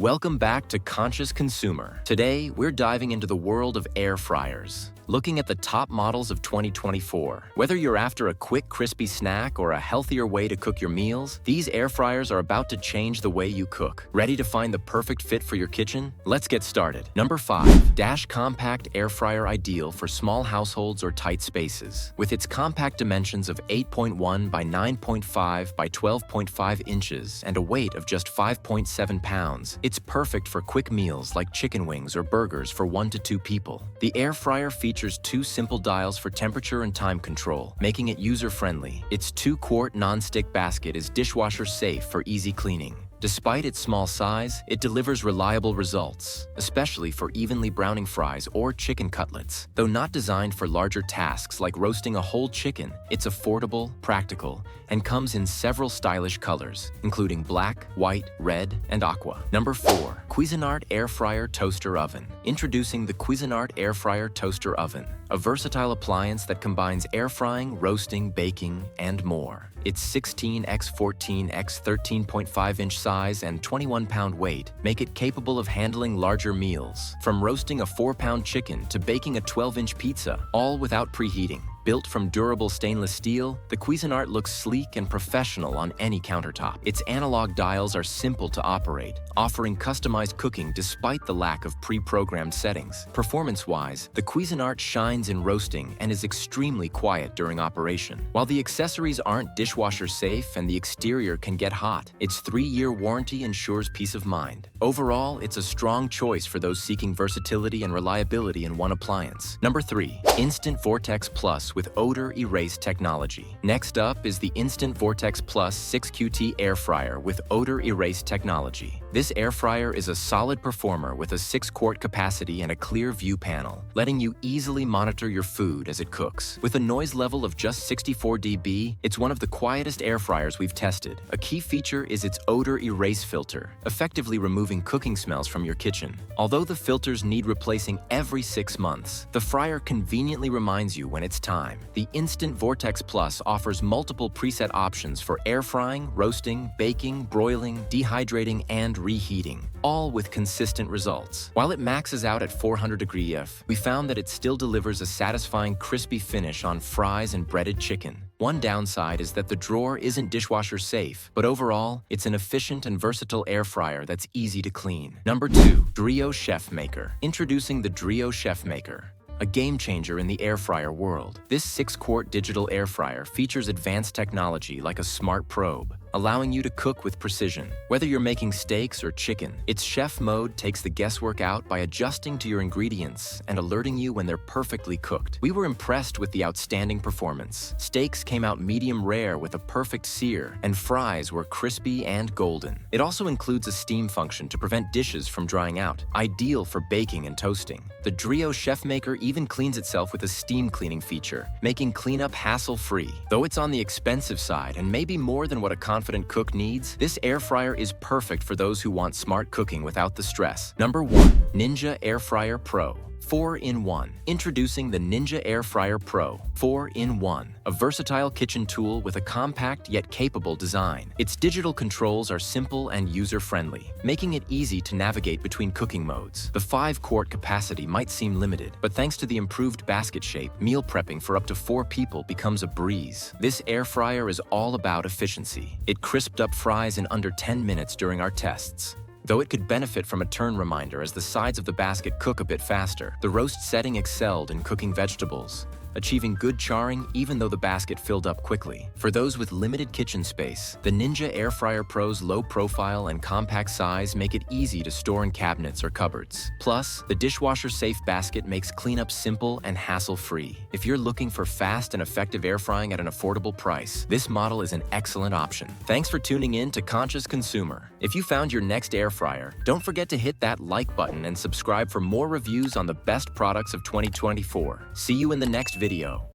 Welcome back to Conscious Consumer. Today, we're diving into the world of air fryers, looking at the top models of 2024. Whether you're after a quick, crispy snack or a healthier way to cook your meals, these air fryers are about to change the way you cook. Ready to find the perfect fit for your kitchen? Let's get started. Number 5. Dash Compact Air Fryer, ideal for small households or tight spaces. With its compact dimensions of 8.1 by 9.5 by 12.5 inches and a weight of just 5.7 pounds, it's perfect for quick meals like chicken wings or burgers for 1 to 2 people. The air fryer features 2 simple dials for temperature and time control, making it user-friendly. Its 2-quart non-stick basket is dishwasher safe for easy cleaning. Despite its small size, it delivers reliable results, especially for evenly browning fries or chicken cutlets. Though not designed for larger tasks like roasting a whole chicken, it's affordable, practical, and comes in several stylish colors, including black, white, red, and aqua. Number 4. Cuisinart Air Fryer Toaster Oven. Introducing the Cuisinart Air Fryer Toaster Oven, a versatile appliance that combines air frying, roasting, baking, and more. Its 16x14x 13.5-inch size and 21-pound weight make it capable of handling larger meals, from roasting a 4-pound chicken to baking a 12-inch pizza, all without preheating. Built from durable stainless steel, the Cuisinart looks sleek and professional on any countertop. Its analog dials are simple to operate, offering customized cooking despite the lack of pre-programmed settings. Performance-wise, the Cuisinart shines in roasting and is extremely quiet during operation. While the accessories aren't dishwasher safe and the exterior can get hot, its 3-year warranty ensures peace of mind. Overall, it's a strong choice for those seeking versatility and reliability in one appliance. Number 3. Instant Vortex Plus with odor erase technology. Next up is the Instant Vortex Plus 6QT air fryer with odor erase technology. This air fryer is a solid performer with a 6-quart capacity and a clear view panel, letting you easily monitor your food as it cooks. With a noise level of just 64 dB, it's one of the quietest air fryers we've tested. A key feature is its odor erase filter, effectively removing cooking smells from your kitchen. Although the filters need replacing every 6 months, the fryer conveniently reminds you when it's time. The Instant Vortex Plus offers multiple preset options for air frying, roasting, baking, broiling, dehydrating, and reheating, all with consistent results. While it maxes out at 400 degrees F, we found that it still delivers a satisfying crispy finish on fries and breaded chicken. One downside is that the drawer isn't dishwasher safe, but overall, it's an efficient and versatile air fryer that's easy to clean. Number 2. Drio Chef Maker. Introducing the Drio Chef Maker, a game changer in the air fryer world. This 6-quart digital air fryer features advanced technology like a smart probe, allowing you to cook with precision. Whether you're making steaks or chicken, its chef mode takes the guesswork out by adjusting to your ingredients and alerting you when they're perfectly cooked. We were impressed with the outstanding performance. Steaks came out medium rare with a perfect sear, and fries were crispy and golden. It also includes a steam function to prevent dishes from drying out, ideal for baking and toasting. The Drio Chef Maker even cleans itself with a steam cleaning feature, making cleanup hassle-free. Though it's on the expensive side and maybe more than what a confident cook needs, this air fryer is perfect for those who want smart cooking without the stress. Number 1. Ninja Air Fryer Pro 4-in-1. Introducing the Ninja Air Fryer Pro 4-in-1, a versatile kitchen tool with a compact yet capable design. Its digital controls are simple and user-friendly, making it easy to navigate between cooking modes. The 5-quart capacity might seem limited, but thanks to the improved basket shape, meal prepping for up to 4 people becomes a breeze. This air fryer is all about efficiency. It crisped up fries in under 10 minutes during our tests. Though it could benefit from a turn reminder as the sides of the basket cook a bit faster, the roast setting excelled in cooking vegetables, achieving good charring even though the basket filled up quickly. For those with limited kitchen space, the Ninja Air Fryer Pro's low profile and compact size make it easy to store in cabinets or cupboards. Plus, the dishwasher-safe basket makes cleanup simple and hassle-free. If you're looking for fast and effective air frying at an affordable price, this model is an excellent option. Thanks for tuning in to Conscious Consumer. If you found your next air fryer, don't forget to hit that like button and subscribe for more reviews on the best products of 2024. See you in the next video.